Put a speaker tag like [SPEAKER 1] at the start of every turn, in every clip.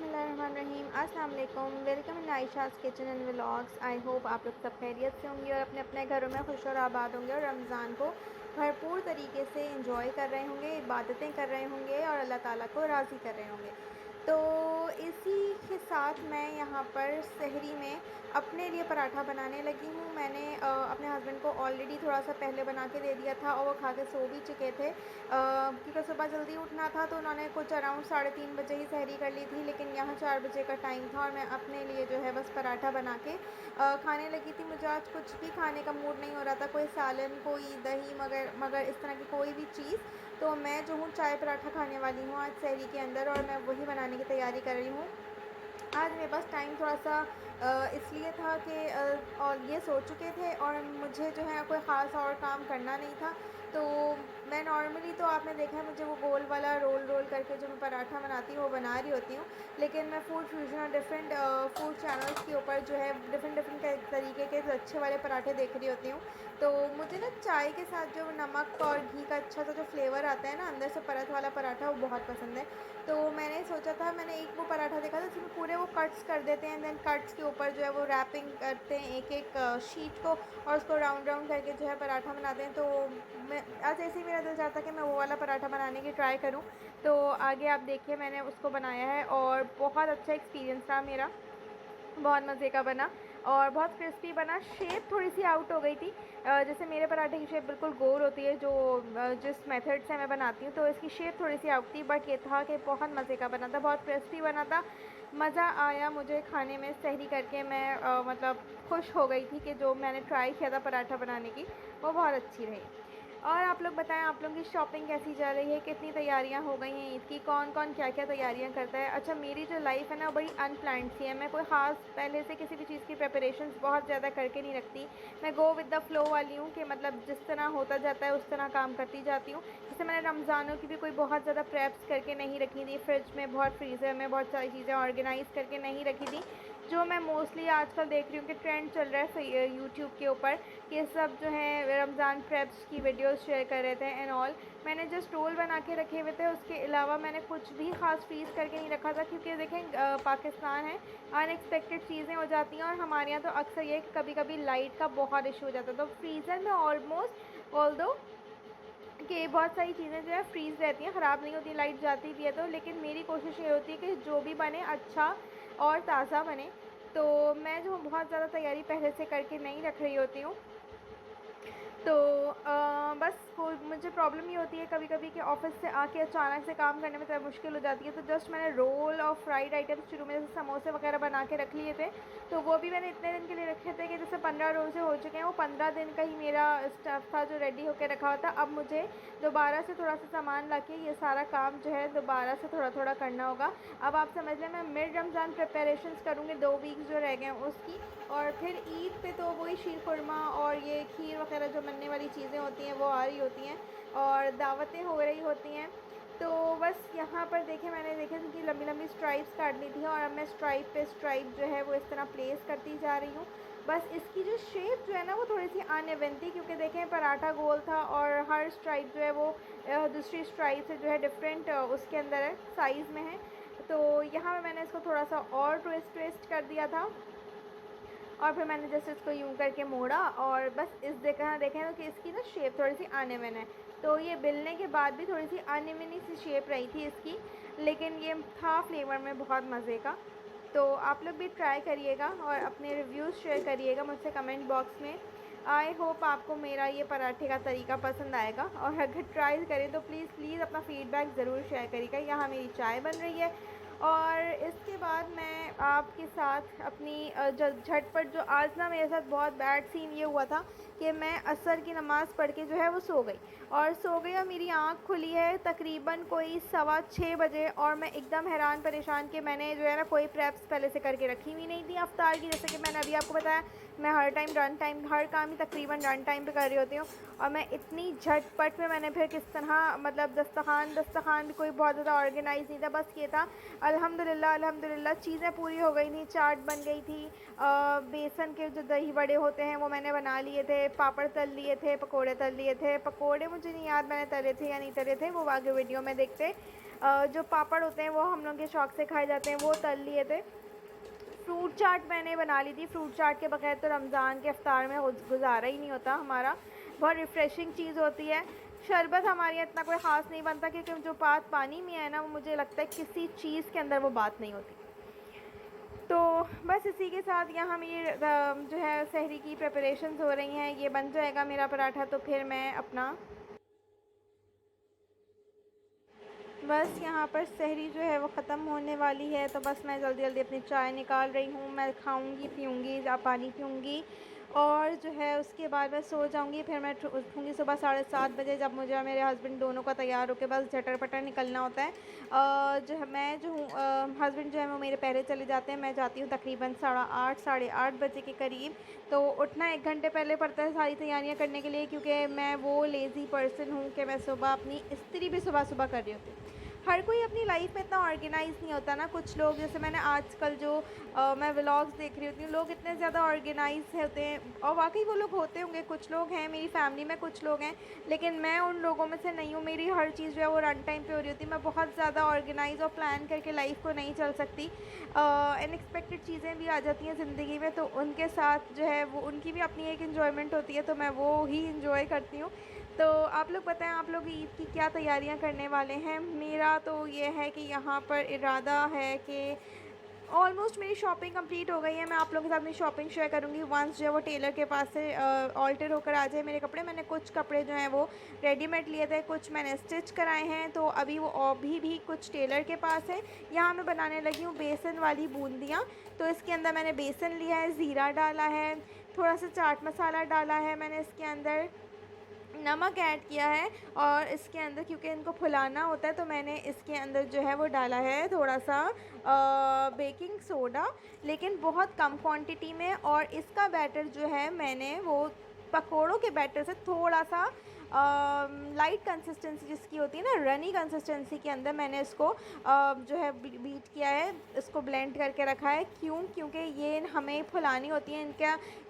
[SPEAKER 1] बिस्मिल्लाहिर्रहमानिर्रहीम। अस्सलाम वालेकुम। Welcome in Ayesha's kitchen and vlogs. I hope आप लोग सब खैरियत से होंगे और अपने अपने घरों में खुश और आबाद होंगे और रमज़ान को भरपूर तरीके से इंजॉय कर रहे होंगे, इबादतें कर रहे होंगे और अल्लाह ताला को राज़ी कर रहे होंगे। तो इसी के साथ मैं यहाँ पर सहरी में अपने लिए पराठा बनाने लगी हूँ। मैंने अपने हस्बैंड को ऑलरेडी थोड़ा सा पहले बना के दे दिया था और वो खा के सो भी चुके थे, क्योंकि सुबह जल्दी उठना था तो उन्होंने कुछ अराउंड 3:30 बजे ही सहरी कर ली थी। लेकिन यहाँ 4 बजे का टाइम था और मैं अपने लिए जो है बस पराठा बना के खाने लगी थी। मुझे आज कुछ भी खाने का मूड नहीं हो रहा था, कोई सालन, कोई दही, मगर मगर इस तरह की कोई भी चीज़। तो मैं जो हूँ चाय पराठा खाने वाली हूँ आज सहरी के अंदर, और मैं वही बनाने की तैयारी कर रही हूँ। आज मेरे पास टाइम थोड़ा सा इसलिए था कि और ये सो चुके थे और मुझे जो है कोई ख़ास और काम करना नहीं था। तो मैं नॉर्मली तो आपने देखा है मुझे वो गोल वाला रोल रोल करके जो मैं पराठा बनाती हूँ वो बना रही होती हूँ। लेकिन मैं फूड फ्यूजन और डिफरेंट फूड चैनल्स के ऊपर जो है डिफरेंट डिफरेंट तरीके के अच्छे वाले पराठे देख रही होती हूँ। तो मुझे ना चाय के साथ जो नमक और घी का अच्छा सा जो फ्लेवर आता है ना अंदर से परत वाला पराठा, वो बहुत पसंद है। तो मैंने सोचा था, मैंने एक वो पराठा देखा था जिसमें पूरे वो कट्स कर देते हैं, देन कट्स के ऊपर जो है वो रैपिंग करते हैं एक एक शीट को, और उसको राउंड राउंड करके जो है पराठा बनाते हैं। तो मैं आज ऐसे ही मेरा दिल चाहता कि मैं वो वाला पराठा बनाने की ट्राई करूं। तो आगे आप देखिए मैंने उसको बनाया है और बहुत अच्छा एक्सपीरियंस रहा मेरा, बहुत मज़े का बना और बहुत क्रिस्पी बना। शेप थोड़ी सी आउट हो गई थी, जैसे मेरे पराठे की शेप बिल्कुल गोल होती है जो जिस मेथड से मैं बनाती हूँ, तो इसकी शेप थोड़ी सी आउट थी। बट ये था कि बहुत मज़े का बना था, बहुत क्रिस्पी बना था। मज़ा आया मुझे खाने में सहरी करके। मैं मतलब खुश हो गई थी कि जो मैंने ट्राई किया था पराठा बनाने की वो बहुत अच्छी रही। और आप लोग बताएं, आप लोगों की शॉपिंग कैसी जा रही है, कितनी तैयारियां हो गई हैं ईद की, कौन कौन क्या क्या तैयारियां करता है। अच्छा, मेरी जो लाइफ़ है ना बड़ी अनप्लान्ड सी है। मैं कोई ख़ास पहले से किसी भी चीज़ की प्रिपरेशंस बहुत ज़्यादा करके नहीं रखती। मैं गो विद द फ्लो वाली हूँ कि मतलब जिस तरह होता जाता है उस तरह काम करती जाती हूँ। जैसे मैंने रमज़ानों की भी कोई बहुत ज़्यादा प्रेप्स करके नहीं रखी थी, फ्रिज में बहुत, फ्रीज़र में बहुत सारी चीज़ें ऑर्गेनाइज़ करके नहीं रखी थी। जो मैं मोस्टली आजकल देख रही हूँ कि ट्रेंड चल रहा है यूट्यूब के ऊपर, कि सब जो है रमज़ान प्रेप्स की वीडियोस शेयर कर रहे थे एंड ऑल। मैंने जस्ट रोल बना के रखे हुए थे, उसके अलावा मैंने कुछ भी ख़ास फ्रीज़ करके नहीं रखा था, क्योंकि देखें पाकिस्तान है, अनएक्सपेक्टेड चीज़ें हो जाती हैं। और हमारे यहाँ तो अक्सर ये कि कभी कभी लाइट का बहुत इशू हो जाता है, तो फ्रीज़र में ऑलमोस्ट ऑल्दो कि बहुत सारी चीज़ें जो है फ्रीज़ रहती हैं, ख़राब नहीं होती, लाइट जाती भी है तो। लेकिन मेरी कोशिश ये होती है कि जो भी बने अच्छा और ताज़ा बने। तो मैं जो बहुत ज़्यादा तैयारी पहले से करके नहीं रख रही होती हूँ। तो बस को मुझे प्रॉब्लम ये होती है कभी कभी कि ऑफ़िस से आके अचानक से काम करने में थोड़ा मुश्किल हो जाती है। तो जस्ट मैंने रोल और फ्राइड आइटम्स शुरू में जैसे समोसे वगैरह बना के रख लिए थे, तो वो भी मैंने इतने दिन के लिए रखे थे कि जैसे 15 रोज़े हो चुके हैं, वो 15 दिन का ही मेरा स्टफ़ था जो रेडी होकर रखा हुआ था। अब मुझे दोबारा से थोड़ा सा सामान ला के ये सारा काम जो है दोबारा से थोड़ा थोड़ा करना होगा। अब आप समझ लें मैं मिड रमज़ान प्रिपरेशंस करूँगी, 2 वीक्स जो रह गए हैं उसकी। और फिर ईद पे तो वही शीर खुरमा और ये खीर वगैरह जो बनने वाली चीज़ें होती हैं वो आ रही होती हैं और दावतें हो रही होती हैं। तो बस यहाँ पर देखें, मैंने देखे उनकी लंबी लंबी स्ट्राइप्स काटनी थी और अब मैं स्ट्राइप पे स्ट्राइप जो है वो इस तरह प्लेस करती जा रही हूँ। बस इसकी जो शेप जो है ना वो थोड़ी सी अनइवन थी, क्योंकि देखें पराठा गोल था और हर स्ट्राइप जो है वो दूसरी स्ट्राइप से जो है डिफरेंट उसके अंदर है, साइज़ में है। तो यहाँ पे मैंने इसको थोड़ा सा और ट्विस्ट ट्विस्ट कर दिया था और फिर मैंने जैसे इसको यूँ करके मोड़ा और बस इस देखा देखें तो कि इसकी ना शेप थोड़ी सी अनइवन है। तो ये बेलने के बाद भी थोड़ी सी अनइवन सी शेप रही थी इसकी, लेकिन ये था फ्लेवर में बहुत मज़े का। तो आप लोग भी ट्राई करिएगा और अपने रिव्यूज़ शेयर करिएगा मुझसे कमेंट बॉक्स में। आई होप आपको मेरा ये पराठे का तरीका पसंद आएगा, और अगर ट्राई करें तो प्लीज़ प्लीज़ अपना फ़ीडबैक ज़रूर शेयर करिएगा। यहाँ मेरी चाय बन रही है और इसके बाद मैं आपके साथ अपनी झटपट जो आज ना मेरे साथ बहुत बैड सीन ये हुआ था कि मैं असर की नमाज़ पढ़ के जो है वो सो गई, और मेरी आँख खुली है तकरीबन कोई 6:15 बजे, और मैं एकदम हैरान परेशान कि मैंने जो है ना कोई प्रेप्स पहले से करके रखी हुई नहीं थी अफ्तार की। जैसे कि मैंने अभी आपको बताया मैं हर टाइम रन टाइम, हर काम ही तकरीबन रन टाइम पे कर रही होती हूँ, और मैं इतनी झटपट में मैंने फिर किस तरह मतलब दस्तरखान भी कोई बहुत ज़्यादा ऑर्गेनाइज नहीं था, बस ये था अल्हम्दुलिल्लाह अल्हम्दुलिल्लाह चीज़ें पूरी हो गई थी। चाट बन गई थी, बेसन के जो दही बड़े होते हैं वो मैंने बना लिए थे, पापड़ तल लिए थे, पकोड़े तल लिए थे। पकोड़े मुझे नहीं याद मैंने तले थे या नहीं तले थे, वो आगे वीडियो में देखते। जो पापड़ होते हैं वो हम लोग के शौक़ से खाए जाते हैं, वो तल लिए थे। फ्रूट चाट मैंने बना ली थी। फ्रूट चाट के बगैर तो रमज़ान के इफ्तार में गुजारा ही नहीं होता हमारा। बहुत रिफ़्रेशिंग चीज़ होती है। शरबत हमारे यहाँ इतना कोई ख़ास नहीं बनता, क्योंकि जो बात पानी में है ना, वो मुझे लगता है किसी चीज़ के अंदर वो बात नहीं होती। तो बस इसी के साथ यहाँ मेरी जो है सहरी की प्रिपरेशंस हो रही हैं। ये बन जाएगा मेरा पराठा, तो फिर मैं अपना बस यहाँ पर सहरी जो है वो ख़त्म होने वाली है। तो बस मैं जल्दी जल्दी अपनी चाय निकाल रही हूँ। मैं खाऊँगी, पीऊँगी, पानी पीऊँगी, और जो है उसके बाद मैं सो जाऊँगी। फिर मैं उठूँगी सुबह 7:30 बजे, जब मुझे और मेरे हस्बैंड दोनों का तैयार होकर बस झटर-पटर निकलना होता है। जो है मैं जो हूँ, हस्बैंड जो है वो मेरे पहले चले जाते हैं। मैं जाती हूँ तकरीबन 8:30 साढ़े 8 बजे के करीब। तो उठना 1 घंटे पहले पड़ता है सारी तैयारियाँ करने के लिए, क्योंकि मैं वो लेज़ी पर्सन हूँ कि मैं सुबह अपनी इस्त्री भी सुबह-सुबह कर रही होती हूँ। हर कोई अपनी लाइफ में इतना ऑर्गेनाइज़ नहीं होता ना। कुछ लोग, जैसे मैंने आजकल जो मैं व्लॉग्स देख रही होती हूँ, लोग इतने ज़्यादा ऑर्गेनाइज़ होते हैं, और वाकई वो लोग होते होंगे। कुछ लोग हैं मेरी फैमिली में, कुछ लोग हैं, लेकिन मैं उन लोगों में से नहीं हूँ। मेरी हर चीज़ जो है वो रन टाइम पे हो रही होती है। मैं बहुत ज़्यादा ऑर्गेनाइज़ और प्लान करके लाइफ को नहीं चल सकती। अनएक्सपेक्टेड चीज़ें भी आ जाती हैं ज़िंदगी में, तो उनके साथ जो है वो उनकी भी अपनी एक इन्जॉयमेंट होती है, तो मैं वो ही इन्जॉय करती हूँ। तो आप लोग बताएं, आप लोग ईद की क्या तैयारियां करने वाले हैं? मेरा तो ये है कि यहाँ पर इरादा है कि ऑलमोस्ट मेरी शॉपिंग कंप्लीट हो गई है। मैं आप लोगों के साथ मेरी शॉपिंग शेयर करूँगी वंस जो है वो टेलर के पास से ऑल्टर होकर आ जाए मेरे कपड़े। मैंने कुछ कपड़े जो हैं वो रेडीमेड लिए थे, कुछ मैंने स्टिच कराए हैं, तो अभी वो अभी भी कुछ टेलर के पास है। यहाँ मैं बनाने लगी हूँ बेसन वाली बूंदियाँ। तो इसके अंदर मैंने बेसन लिया है, ज़ीरा डाला है, थोड़ा सा चाट मसाला डाला है, मैंने इसके अंदर नमक ऐड किया है, और इसके अंदर क्योंकि इनको फुलाना होता है, तो मैंने इसके अंदर जो है वो डाला है थोड़ा सा बेकिंग सोडा, लेकिन बहुत कम क्वांटिटी में। और इसका बैटर जो है मैंने वो पकोड़ों के बैटर से थोड़ा सा लाइट कंसिस्टेंसी जिसकी होती है ना, रनी कंसिस्टेंसी के अंदर मैंने इसको जो है बीट किया है, इसको ब्लेंड करके रखा है। क्योंकि ये हमें फुलानी होती है,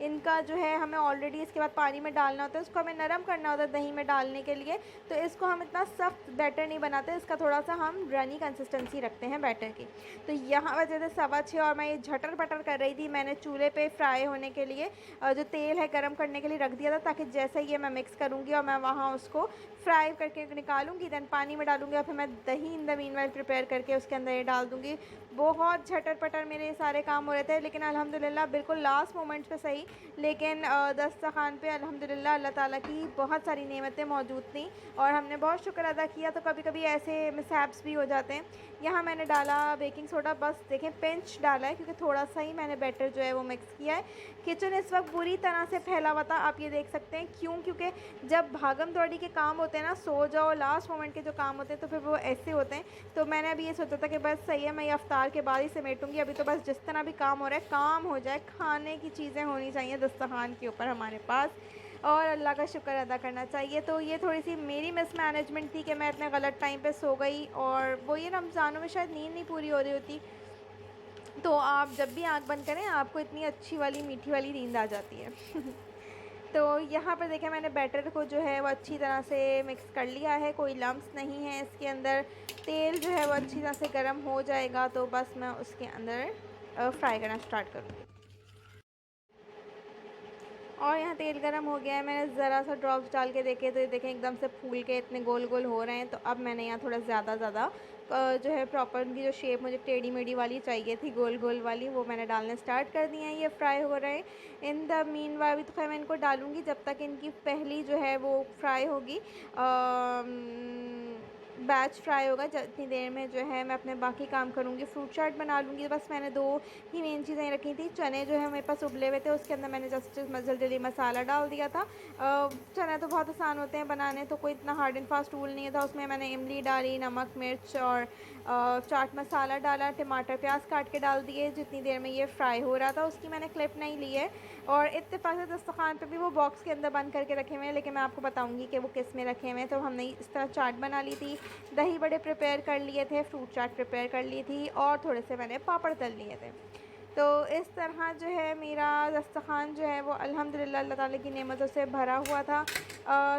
[SPEAKER 1] इनका जो है हमें ऑलरेडी इसके बाद पानी में डालना होता है, उसको हमें नरम करना होता है दही में डालने के लिए। तो इसको हम इतना सख्त बैटर नहीं बनाते, इसका थोड़ा सा हम रनी कंसिस्टेंसी रखते हैं बैटर की। तो यहाँ वजह से 6:15 और मैं ये झटर पटर कर रही थी। मैंने चूल्हे पे फ्राई होने के लिए जो तेल है गर्म करने के लिए रख दिया था, ताकि जैसे ये मैं मिक्स करूँगी और मैं वहाँ उसको फ्राई करके निकालूंगी, दैन पानी में डालूंगी, और फिर मैं दही इन द मीनवाइल प्रिपेयर करके उसके अंदर ये डाल दूँगी। बहुत झटर पटर मेरे सारे काम हो रहे थे, लेकिन अल्हम्दुलिल्लाह बिल्कुल लास्ट मोमेंट पे सही, लेकिन दस्तरखान पे अल्हम्दुलिल्लाह अल्लाह ताला की बहुत सारी नेमतें मौजूद थी, और हमने बहुत शुक्र अदा किया। तो कभी कभी ऐसे मिसहैप्स भी हो जाते हैं। यहाँ मैंने डाला बेकिंग सोडा, बस देखें पिंच डाला है, क्योंकि थोड़ा सा ही मैंने बैटर जो है वो मिक्स किया है। किचन इस वक्त बुरी तरह से फैला हुआ था, आप ये देख सकते हैं। क्योंकि जब भागम दौड़ी के काम होते हैं ना, सो जाओ, लास्ट मोमेंट के जो काम होते हैं, तो फिर वो ऐसे होते हैं। तो मैंने अभी ये सोचा था कि बस सही है, मैं ये अफ्तार के बाद ही समेटूंगी। अभी तो बस जिस तरह भी काम हो रहा है, काम हो जाए, खाने की चीज़ें होनी चाहिए दस्तरखान के ऊपर हमारे पास, और अल्लाह का शुक्र अदा करना चाहिए। तो ये थोड़ी सी मेरी मिसमैनेजमेंट थी कि मैं इतने गलत टाइम पे सो गई, और वो ये रमज़ानों में शायद नींद नहीं पूरी हो रही होती। तो आप जब भी आँख बंद करें, आपको इतनी अच्छी वाली मीठी वाली नींद आ जाती है। तो यहाँ पर देखें, मैंने बैटर को जो है वो अच्छी तरह से मिक्स कर लिया है, कोई लम्स नहीं है इसके अंदर। तेल जो है वो अच्छी तरह से गर्म हो जाएगा, तो बस मैं उसके अंदर फ्राई करना स्टार्ट करूँगी। और यहाँ तेल गरम हो गया है, मैंने ज़रा सा ड्रॉप्स डाल के देखे, तो ये देखें एकदम से फूल के इतने गोल गोल हो रहे हैं। तो अब मैंने यहाँ थोड़ा ज़्यादा जो है प्रॉपर उनकी जो शेप मुझे टेढ़ी मेढ़ी वाली चाहिए थी, गोल गोल वाली, वो मैंने डालने स्टार्ट कर दिए हैं। ये फ्राई हो रहे हैं। इन द मीन वाइल भी तो खैर मैं इनको डालूँगी जब तक इनकी पहली जो है वो फ्राई होगी, बैच फ्राई होगा। जितनी देर में जो है मैं अपने बाकी काम करूँगी, फ्रूट चाट बना लूँगी। बस मैंने 2 ही मेन चीज़ें रखी थी। चने जो है मेरे पास उबले हुए थे, उसके अंदर मैंने जस्ट जल्दी मसाला डाल दिया था। चने तो बहुत आसान होते हैं बनाने, तो कोई इतना हार्ड एंड फास्ट टूल नहीं था। उसमें मैंने इमली डाली, नमक मिर्च और चाट मसाला डाला, टमाटर प्याज काट के डाल दिए। जितनी देर में ये फ्राई हो रहा था, उसकी मैंने क्लिप नहीं ली है। और इत्तेफाक से दस्तरखान पे भी वो बॉक्स के अंदर बंद करके रखे हुए हैं, लेकिन मैं आपको बताऊंगी कि वो किस में रखे हुए हैं। तो हमने इस तरह चाट बना ली थी, दही बड़े प्रिपेयर कर लिए थे, फ्रूट चाट प्रिपेयर कर ली थी, और थोड़े से मैंने पापड़ तल लिए थे। तो इस तरह जो है मेरा दस्तरख़्वान जो है वो अल्हम्दुलिल्लाह अल्लाह ताला की नेमतों से भरा हुआ था।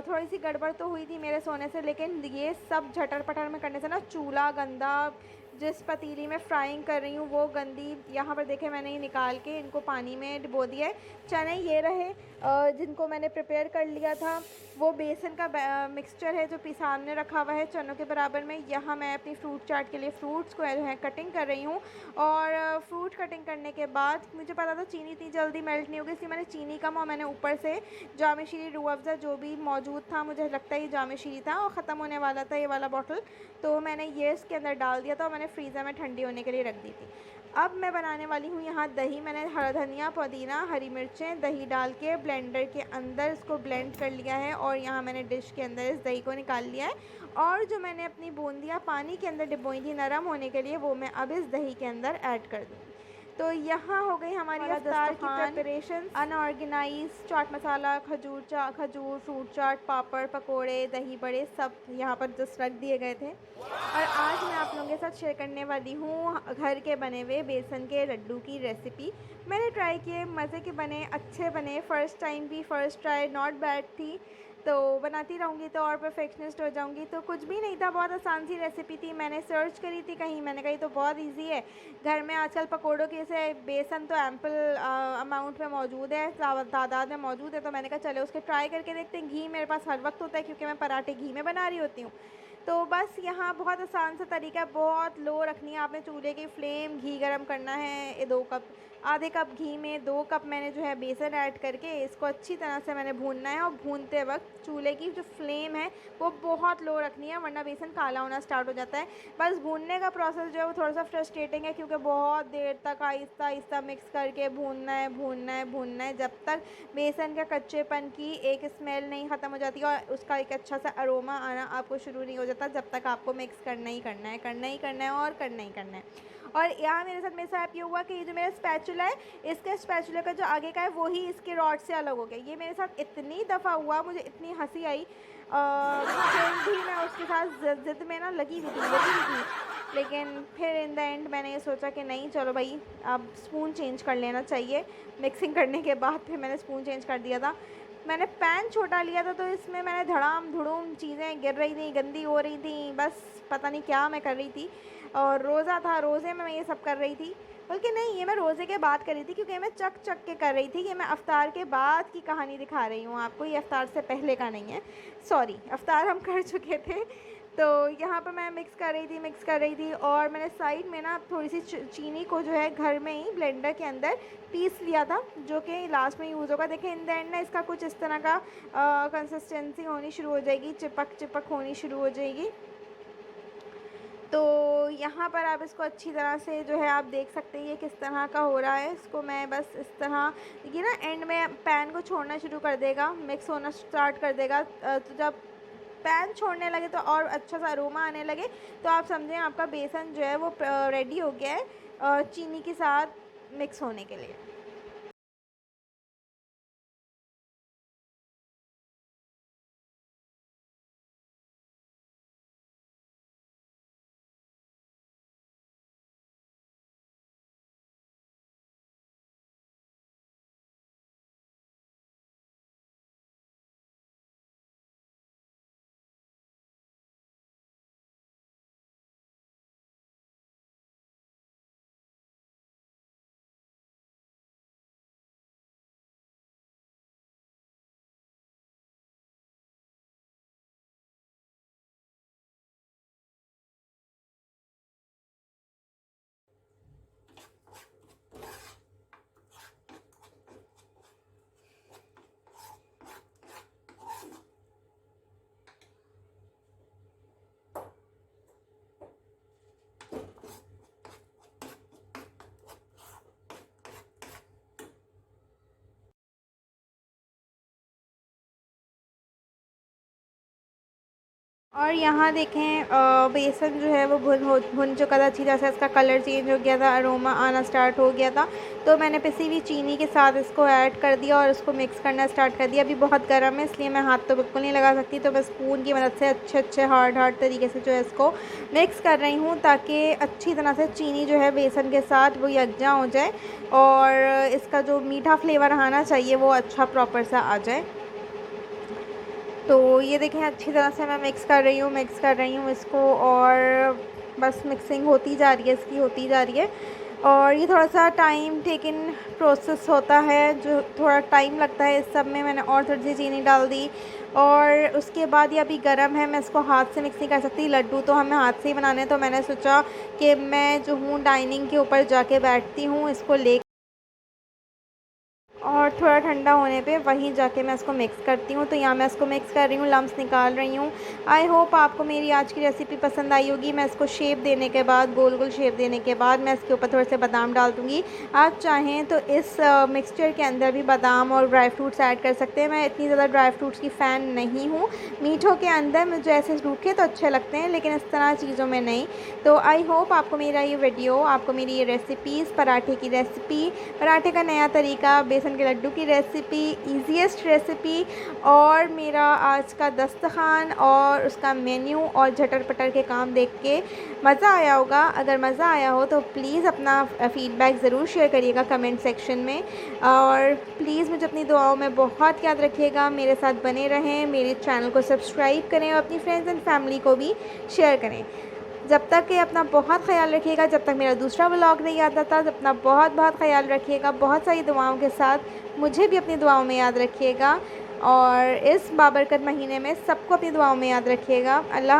[SPEAKER 1] थोड़ी-सी गड़बड़ तो हुई थी मेरे सोने से, लेकिन ये सब झटर-पटर में करने से ना चूल्हा गंदा, जिस पतीली में फ्राइंग कर रही हूँ वो गंदी। यहाँ पर देखें मैंने ये निकाल के इनको पानी में डुबो दिया है। चने ये रहे जिनको मैंने प्रिपेयर कर लिया था। वो बेसन का मिक्सचर है जो सामने रखा हुआ है चनों के बराबर में। यहाँ मैं अपनी फ्रूट चाट के लिए फ्रूट्स को जो है कटिंग कर रही हूँ, और फ्रूट कटिंग करने के बाद मुझे पता था चीनी इतनी जल्दी मेल्ट नहीं होगी, इसलिए मैंने चीनी कम और मैंने ऊपर से जामे शीरी रूह अफ़ज़ा जो भी मौजूद था, मुझे लगता है ये जामे शीरी था और ख़त्म होने वाला था ये वाला बॉटल, तो मैंने ये इसके अंदर डाल दिया था और मैंने फ्रीज़र में ठंडी होने के लिए रख दी थी। अब मैं बनाने वाली हूँ यहाँ दही। मैंने हरा धनिया, पुदीना, हरी मिर्चें, दही डाल के ब्लेंडर के अंदर इसको ब्लेंड कर लिया है, और यहाँ मैंने डिश के अंदर इस दही को निकाल लिया है। और जो मैंने अपनी बूंदियाँ पानी के अंदर डिबोई थी नरम होने के लिए, वो मैं अब इस दही के अंदर ऐड कर दूँगी। तो यहाँ हो गई हमारी इफ्तार की प्रिपरेशन। अनऑर्गेनाइज चाट मसाला, खजूर, फ्रूट चाट, पापड़, पकोड़े, दही बड़े सब यहाँ पर जस्ट रख दिए गए थे। और आज मैं आप लोगों के साथ शेयर करने वाली हूँ घर के बने हुए बेसन के लड्डू की रेसिपी। मैंने ट्राई किए, मज़े के बने, अच्छे बने। फ़र्स्ट टाइम भी फ़र्स्ट ट्राई नॉट बैड थी। तो बनाती रहूँगी तो और परफेक्शनिस्ट हो जाऊँगी। तो कुछ भी नहीं था, बहुत आसान सी रेसिपी थी। मैंने सर्च करी थी कहीं, मैंने कही तो बहुत इजी है। घर में आजकल पकोड़ों के से बेसन तो एम्पल अमाउंट में मौजूद है, तादाद में मौजूद है, तो मैंने कहा चलो उसके ट्राई करके देखते हैं। घी मेरे पास हर वक्त होता है क्योंकि मैं पराठे घी में बना रही होती हूँ। तो बस यहाँ बहुत आसान सा तरीका है, बहुत लो रखनी है आपने चूल्हे की फ्लेम, घी गरम करना है। ये 2 कप, आधे कप घी में 2 कप मैंने जो है बेसन ऐड करके इसको अच्छी तरह से मैंने भूनना है। और भूनते वक्त चूल्हे की जो फ्लेम है वो बहुत लो रखनी है, वरना बेसन काला होना स्टार्ट हो जाता है। बस भूनने का प्रोसेस जो है वो थोड़ा सा फ्रस्ट्रेटिंग है, क्योंकि बहुत देर तक आहिस्ता आहिस्ता मिक्स करके भूनना है जब तक बेसन का कच्चेपन की एक स्मेल नहीं ख़त्म हो जाती और उसका एक अच्छा सा अरोमा आना आपको शुरू नहीं हो जाता, जब तक आपको मिक्स करना ही करना है और करना ही करना है। और यहाँ मेरे साथ ये हुआ कि ये जो मेरा स्पैचुला है, इसके स्पैचुला का जो आगे का है वो ही इसके रॉड से अलग हो गया। ये मेरे साथ इतनी दफ़ा हुआ, मुझे इतनी हंसी आई। फिर भी मैं उसके साथ ज़िद में ना लगी हुई थी, लेकिन फिर इन द एंड मैंने ये सोचा कि नहीं चलो भाई, अब स्पून चेंज कर लेना चाहिए। मिक्सिंग करने के बाद फिर मैंने स्पून चेंज कर दिया था। मैंने पैन छोटा लिया था तो इसमें मैंने धड़ाम धुड़ूम चीज़ें गिर रही थी, गंदी हो रही थी, बस पता नहीं क्या मैं कर रही थी। और रोज़ा था, रोज़े में मैं ये सब कर रही थी। बल्कि नहीं, ये मैं रोज़े के बाद कर रही थी, क्योंकि मैं चक के कर रही थी। ये मैं अफ्तार के बाद की कहानी दिखा रही हूँ आपको, ये अफ्तार से पहले का नहीं है। सॉरी, अफ्तार हम कर चुके थे। तो यहाँ पर मैं मिक्स कर रही थी और मैंने साइड में ना थोड़ी सी चीनी को जो है घर में ही ब्लेंडर के अंदर पीस लिया था, जो कि लास्ट में यूज़ होगा। देखें इन द एंड ना इसका कुछ इस तरह का कंसिस्टेंसी होनी शुरू हो जाएगी, चिपक होनी शुरू हो जाएगी। तो यहाँ पर आप इसको अच्छी तरह से जो है आप देख सकते हैं ये किस तरह का हो रहा है। इसको मैं बस इस तरह, ये ना एंड में पैन को छोड़ना शुरू कर देगा, मिक्स होना स्टार्ट कर देगा। तो जब पैन छोड़ने लगे तो और अच्छा सा अरोमा आने लगे, तो आप समझें आपका बेसन जो है वो रेडी हो गया है चीनी के साथ मिक्स होने के लिए। और यहाँ देखें बेसन जो है वो भुन चुका था अच्छी तरह से, इसका कलर चेंज हो गया था, अरोमा आना स्टार्ट हो गया था। तो मैंने पिसी हुई चीनी के साथ इसको ऐड कर दिया और इसको मिक्स करना स्टार्ट कर दिया। अभी बहुत गर्म है इसलिए मैं हाथ तो बिल्कुल नहीं लगा सकती, तो मैं स्पून की मदद से अच्छे अच्छे हार्ड तरीके से जो है इसको मिक्स कर रही हूँ, ताकि अच्छी तरह से चीनी जो है बेसन के साथ वो यकजा हो जाए और इसका जो मीठा फ्लेवर आना चाहिए वो अच्छा प्रॉपर सा आ जाए। तो ये देखें अच्छी तरह से मैं मिक्स कर रही हूँ इसको, और बस मिक्सिंग होती जा रही है, इसकी होती जा रही है। और ये थोड़ा सा टाइम टेकिंग प्रोसेस होता है, जो थोड़ा टाइम लगता है इस सब में। मैंने और थोड़ी सी चीनी डाल दी और उसके बाद ये अभी गर्म है, मैं इसको हाथ से मिक्स नहीं कर सकती, लड्डू तो हमें हाथ से ही बनाने हैं। तो मैंने सोचा कि मैं जो हूँ डाइनिंग के ऊपर जाके बैठती हूँ इसको ले, और थोड़ा ठंडा होने पे वहीं जाके मैं इसको मिक्स करती हूँ। तो यहाँ मैं इसको मिक्स कर रही हूँ, लम्स निकाल रही हूँ। आई होप आपको मेरी आज की रेसिपी पसंद आई होगी। मैं इसको शेप देने के बाद, गोल गोल शेप देने के बाद, मैं इसके ऊपर थोड़े से बादाम डाल दूँगी। आप चाहें तो इस मिक्सचर के अंदर भी बादाम और ड्राई फ्रूट्स ऐड कर सकते हैं। मैं इतनी ज़्यादा ड्राई फ्रूट्स की फ़ैन नहीं हूँ। मीठों के अंदर मुझे ऐसे रूखे तो अच्छे लगते हैं, लेकिन इस तरह चीज़ों में नहीं। तो आई होप आपको मेरा ये वीडियो, आपको मेरी ये रेसिपीज़, पराठे की रेसिपी, पराठे का नया तरीका, बेसन के लड्डू की रेसिपी, ईजीएस्ट रेसिपी, और मेरा आज का दस्तरखान और उसका मेन्यू और झटर पटर के काम देख के मज़ा आया होगा। अगर मज़ा आया हो तो प्लीज़ अपना फ़ीडबैक ज़रूर शेयर करिएगा कमेंट सेक्शन में, और प्लीज़ मुझे अपनी दुआओं में बहुत याद रखिएगा। मेरे साथ बने रहें, मेरे चैनल को सब्सक्राइब करें और अपनी फ्रेंड्स एंड फैमिली को भी शेयर करें। जब तक कि अपना बहुत ख़्याल रखिएगा, जब तक मेरा दूसरा व्लॉग नहीं आता था, अपना बहुत बहुत ख़्याल रखिएगा। बहुत सारी दुआओं के साथ मुझे भी अपनी दुआओं में याद रखिएगा, और इस बाबरकत महीने में सबको अपनी दुआओं में याद रखिएगा। अल्लाह।